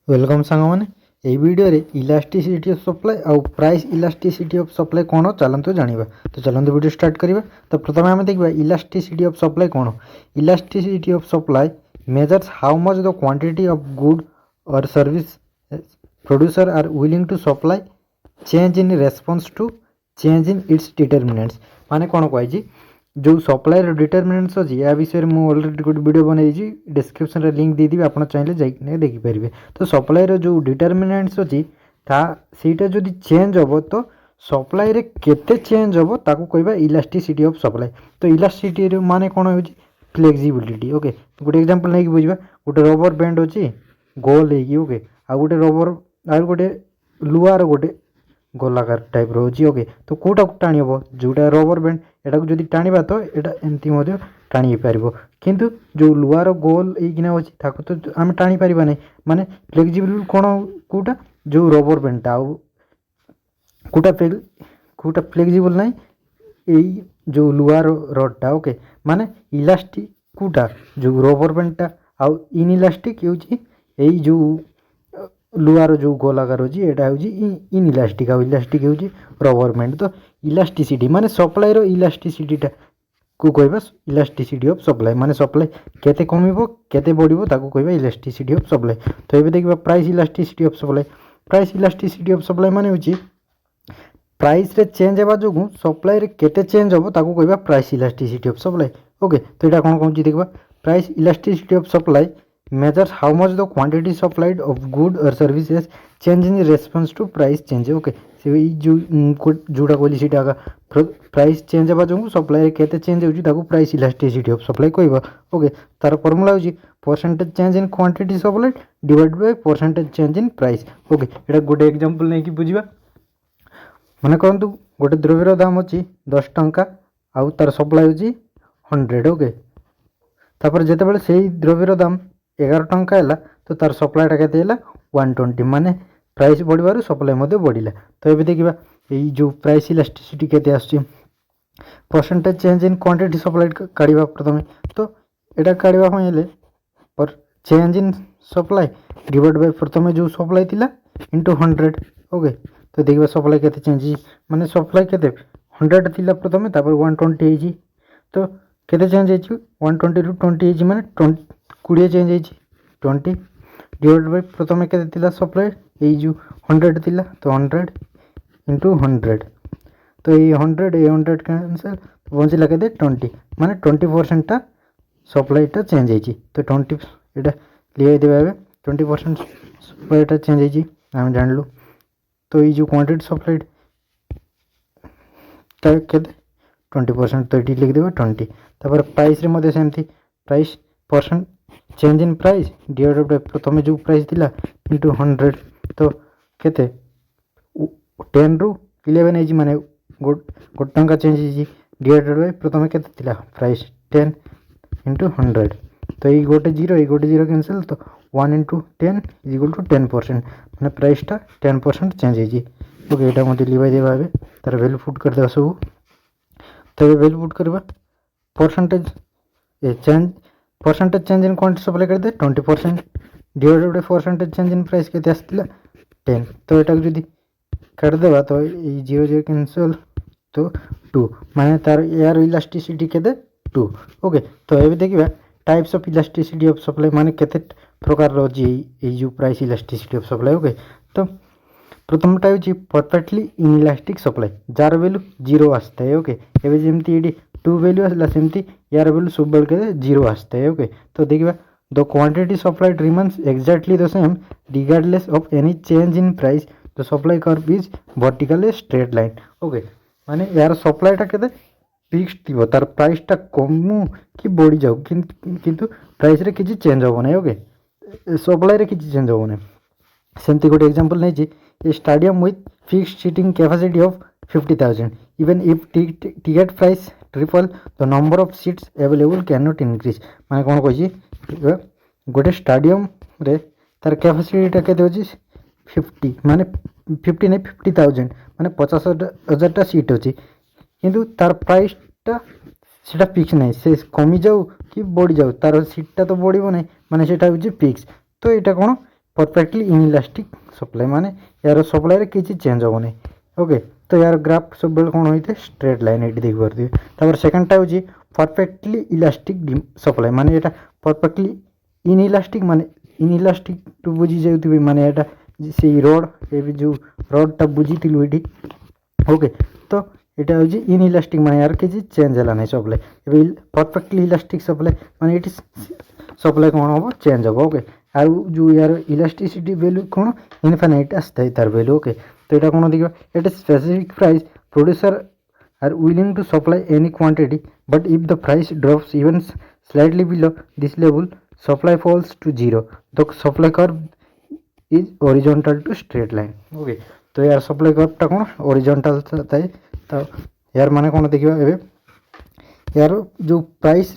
Welcome सांग ये video रे इलास्टिसिटी ऑफ सप्लाई आउ प्राइस इलास्टिसिटी ऑफ सप्लाई कौन चलते जाना। तो चलते वीडियो स्टार्ट करवा। तो प्रथम आम देखा इलास्टिसिटी ऑफ सप्लाई कौन। Elasticity of supply measures how much the quantity of good और service producer are willing to supply change in response to change in its determinants. माने कौन कही जो सप्लाई डिटरमिनेंट्स अच्छी या विषय में अलरेडी गोटे वीडियो बनई डिस्क्रिप्शन रे लिंक देदेवी आप चाहिए जाइए देखिपारे। तो सप्लाई जो डिटरमिनेंट्स अच्छी सीटा जदि चेंज हम तो सप्लाई रे केते चेंज हम ताकू कहबा इलास्टिसिटी ऑफ सप्लाई। तो इलास्टिसिटी माने कौन हो फ्लेक्सिबिलिटी। ओके गोटे एग्जांपल नहीं बुझा गोटे रबर बैंड अच्छी गोल हो ओके आ गोटे रबर आ गोटे लुआर गोटे गोलाकार टाइप रोचे। ओके तो कौटा टाणी हम जोटा रबर बैंड एटा जदि टाणीबा तो एटा एमती टाणी पार किंतु जो लुआर गोल होना अच्छी ताको तो आम टाणी पार ना। माने फ्लेक्सिबल कौन कौटा जो रबर बैंडटा आउ कौटा फ्लेक्सिबल ना यही जो लुआर रडटा। ओके माने इलास्टिक कौटा जो रबर बैंडटा आउ इन इलास्टिक यही जो लुआर जो गोलाकार अच्छी यहाँ हूँ इन इलास्टिक आउ इलास्टिक हूँ रबर बैंड। तो इलास्टिसिटी माने सप्लाई रो इलास्टिसिटीटा को कहबा इलास्टिसिटी ऑफ सप्लाई। माने सप्लाई केते कमिबो केते बढ़िबो ताको कहबा इलास्टिसिटी ऑफ सप्लाई। तो ये देखिबा price elasticity of supply. Price elasticity of supply माने होची प्राइस रे चेंज हेबा जोगु सप्लाई रे केते चेंज होबो ताको कहबा price elasticity of supply. Okay तो एटा कोन कहूची देखबा price elasticity of supply measures how much the quantity supplied of good or services change in response to price change। Okay से जो जोड़ा कहली सीटा प्राइस चेंज हेबा जो सप्लाई केते चेंज होची ताको प्राइस इलास्टिसिटी ऑफ सप्लाई कहबा। ओके तार फॉर्मूला होची percentage change in quantity supplied divide by percentage change in price. Okay एटा गोटे एग्जांपल नै कि बुझिबा माने कहंतु गोटे द्रव्यर दाम अछि 10 टंका आउ तार सप्लाई होची 100। ओके तापर जेतेबेले सेही द्रव्यर दाम 11 टंका है तो तार सप्लाईटा के 120 माने प्राइस बढ़िबार सप्लाई बढ़ला। तो ये देखा यही जो प्राइस इलास्टिसिटी के percentage change in quantity supplied काढ़ा प्रथम। तो यहाँ काढ़ा पर change in supply divide by प्रथम जो सप्लाई थिला इंटू 100। ओके तो देखा सप्लाई के चेंज माने सप्लाई के 100 थिला प्रथम तापर 120 तो केते चेंज हो 120 रु 20 माने 20 चेंज हो 20 डिवाइड बाय प्रथम के सप्लाई यही जो 100 थिला तो 100 इंटू 100 तो ये 100 कैंसल तो बचला के 20 माने 20% सप्लाईटा चेंज हो तो 20 यहाँ लिया देवा 20% सप्लाईटा चेंज हो आम जानलु। तो ये जो क्वांटिटी सप्लाइड के 20% तो ये लिखिदेवा 20 तापर प्राइस रे सेमती price percent change in price divided by प्रथम जो प्राइस थिला इंटू 100 तो केते 10 रु 11 एजी माने गोटे टंका चेंज हो डिवाइडेड बाय प्रथम केते थिला प्राइस 10 इंटू 100 तो ये गोटे जीरो कैंसल तो 1 इंटू 10 इज इक्वल टू 10% माने प्राइसटा 10% चेंज हो। ओके यहाँ मत लिवाई देवा तार वैल्यू पुट करदे सब। तो ये वैल्यू पुट करवा percentage change in quantity supply कर दे 20% divided by percentage change in price के 10 तो यहाँ जब काटदेवा तो ये 0 कैंसल तो 2 माने तार यार इलास्टिसिटी के 2। ओके तो ये देखिए types of elasticity of supply माने केते प्रकार रही जो price elasticity of supply. Okay तो प्रथमटा हूँ perfectly inelastic supply jar value 0 आसता है। ओके एवं जमती ये 2 वैल्यू आसला सेमती यार वैल्यू सब बेल के 0 आसता है। ओके तो देखिए the quantity supplied remains exactly the same regardless of any change in price the supply curve is vertical straight line. Okay माने यार सप्लाईटा के फिक्स्ड थी तार प्राइसटा कमु कि बढ़ी जाऊ किंतु प्राइस रे किसी चेंज हो ना। ओके सप्लाई रे किसी चेंज हो ना सेमती गोटे एग्जांपल नहीं a stadium with fixed seating capacity of 50,000 even if ticket price triple the number of seats available can not increase. माने कौन कही गोटे स्टेडियम रे तार कैपेसिटीटा के 50 माने 50 नहीं 50,000 माने 50,000 सीट अच्छी किंतु तार प्राइसटा सेटा फिक्स नहीं से कमी जाऊ कि बढ़ी जाऊ तार सीटा तो बढ़ो ना माने सेटा हूँ फिक्स। तो यहाँ कौन परफेक्टली इनइलास्टिक सप्लाई माने यार सप्लाई रे किसी चेंज होबनी ओके। तो यार ग्राफ सब बेल कोन होइते स्ट्रेट लाइन एटी देख परथि। तापर सेकंड टा होची परफेक्टली इलास्टिक सप्लाई माने एटा परफेक्टली इनइलास्टिक माने इनइलास्टिक टू बुझी जाउथि माने एटा से रड ए भी जो रड टा बुझीतिलु एटी ओके। तो এটা হচ্ছে ইনইলাস্টিক মানে আর কিছু চেঞ্জ হলা নাই সপ্লাই। এবে परफेक्टली इलास्टिक सप्लाई মানে এটি सप्लाई কোন হবে চেঞ্জ হবে ওকে। আর जो यार इलास्टिसिटी वैल्यू কোন इनफिनिट আসতে তার ভ্যালু ওকে। তো এটা কোন দিকে এটা specific price producer are willing to supply any quantity but if the price drops even slightly below this level supply falls to zero. The supply curve is horizontal to straight line okay. तो यार supply कर्वटा कोन horizontal थाए। तो यार माने कोन देखिबा एबे यार जो प्राइस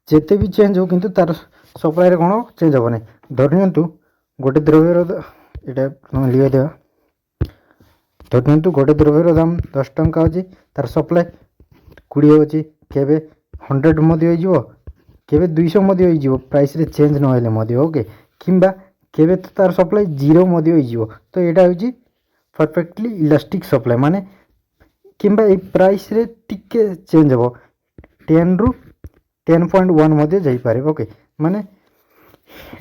जेते भी चेंज हो किंतु तार सप्लाई रे कोन चेंज होबने। धरनियंतु गोटे द्रव्यर एटा हम लिया देबा। धरनियंतु गोटे द्रव्यर दाम 10 टंका अछि तार सप्लाई 20 अछि केबे 100 मध्ये होई जिवो केबे 200 मध्ये होई जिवो प्राइस रे चेंज न होले मध्ये ओके। किंबा केबे तो तार सप्लाई 0 मध्ये होई जिवो। तो एटा होची परफेक्टली इलास्टिक सप्लाई माने किंबा ए प्राइस रे टिके चेंज हो 10 रु 10.1 मध्ये जाई पारे ओके। माने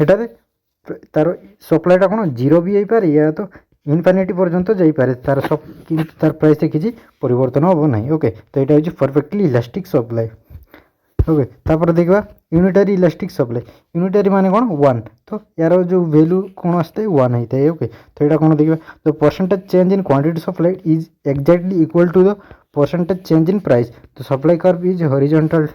एटा रे तार सप्लाईटा कोन 0 भी होई पारे या तो इनफिनिटी पर्यंत जाई पारे तार सब किंतु तार प्राइस रे किछि परिवर्तन होबो नाही ओके। तो एटा होची परफेक्टली इलास्टिक सप्लाई ओके। तापर देखबा यूनिटरी इलास्टिक सप्लाई। यूनिटरी माने कोन 1 तो यार जो वैल्यू कोन आस्ते 1 हिते ओके। तो एटा कोन देखबा the percentage change in quantity supply is exactly equal to the percentage change in price. तो supply curve is horizontal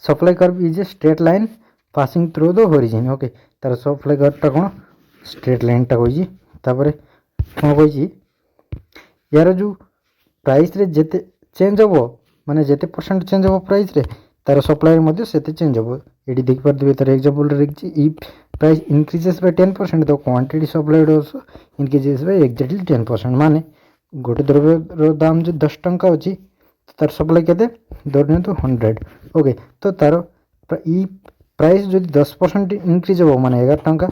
supply curve is a straight line passing through the horizon okay. तार supply कर्वटा कोन straight line टा होई। तापर कोन होई यार जो प्राइस रे जेते चेंज होबो माने जेते परसेंट चेंज हो प्राइस रे तार सप्लाई मध्ये सेते चेंज हो। एडी देख पर दिबे तार एग्जांपल रे लिखछि if price increases by 10% the quantity supplied also increases by exactly 10% माने गोटे द्रव्य रो दाम जो 10 टंका अछि तार सप्लाई केते धरनियो तो 100 ओके। तो तार ई प्राइस जो 10% इंक्रीज हो माने 11 टंका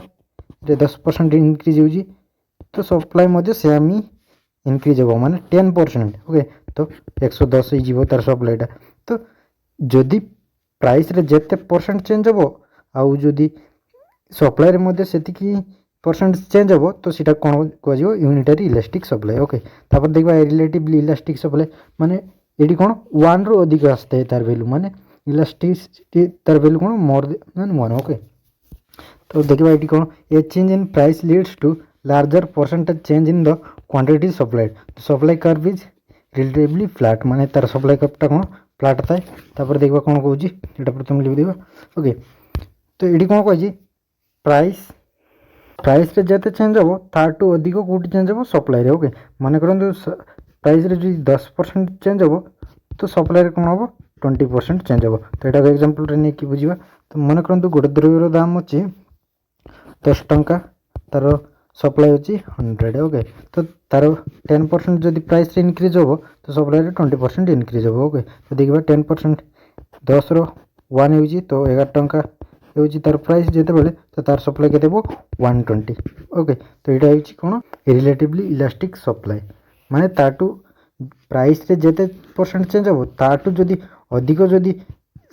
रे 10% इंक्रीज होजी तो सप्लाई मध्ये सेम ही इंक्रीज हो माने 10% ओके। तो 110 ही जीवो तार सप्लाईटा। तो जदि प्राइस रे जेते परसेंट चेंज हो आउ जदि सप्लाई रे मध्ये सेति की परसेंट चेंज हो तो सीटा कोन को जिवो यूनिटरी इलास्टिक सप्लाई ओके। तापर देखबा रिलेटिवली इलास्टिक सप्लाई माने एडी कोन 1 रो अधिक आस्ते तार वैल्यू माने इलास्टिसिटी तार वैल्यू कोन मोर देन 1 ओके। तो देखबा एडी कोन a change in price leads to larger percentage change in the quantity supplied. Supply curve is relatively flat माने तार सप्लाई कर्वटा कोन फ्लैट थाए। तापर देखबा कोन कहूची एटा प्रथम लिख देबा ओके। तो एडी कोन कहजी प्राइस रे जेते चेंज हो ताटू अधिक कोटी चेंज हो सप्लाई रे ओके। माने करंतु प्राइस रे जो 10% चेंज हो तो सप्लाई रे कोन हो 20% चेंज हो। तो एटा एग्जांपल रे नै कि बुझिबा। तो माने करंतु गोटे द्रव्यर दाम अछि 10 टंका तार सप्लाई अछि 100 ओके। तो तार 10% जदि प्राइस रे इंक्रीज हो तो सप्लाई रे 20% इंक्रीज हो ओके। तो देखबा 10% 10 रो 1 होजी तो 11 टंका होजी तार प्राइस जेते बेले तो तार सप्लाई केते हो 120 ओके। तो एटा होची कोन रिलेटिवली इलास्टिक सप्लाई माने ताटू प्राइस रे जेते परसेंट चेंज हो ताटू जदि अधिक जदि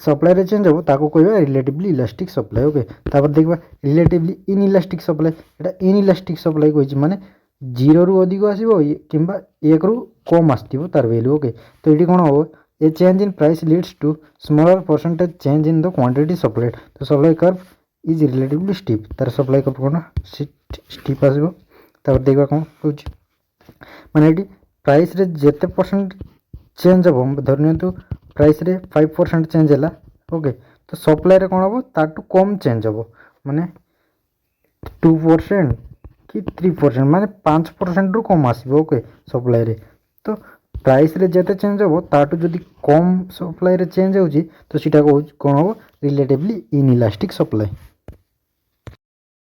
सप्लाई रे चेंज हो ताको कहबा रिलेटिवली इलास्टिक सप्लाई ओके। तापर देखबा रिलेटिवली इनइलास्टिक सप्लाई एटा इनइलास्टिक सप्लाई कहछि माने 0 रु अधिक आसीबो किंबा 1 रु कम आस्तिबो तार वैल्यू ओके। तो एडी कोन हो a change in price leads to smaller percentage change in the quantity supplied. तो supply curve is relatively steep तार सप्लाई कर्व कोन स्टीप आसीबो। तापर देखबा कोन कहछि माने एडी प्राइस रे जेते परसेंट चेंज हो धरनियंतु प्राइस रे 5% चेंज हला ओके। तो सप्लाई रे कोन हो ताटू कम चेंज हो माने 2% कि 3% माने 5% रु कम आसीबो ओके सप्लाई रे। तो प्राइस रे जेते चेंज हो ताटू जदि कम सप्लाई रे चेंज होजी तो सीटा को कोन हो रिलेटिवली इनइलास्टिक सप्लाई।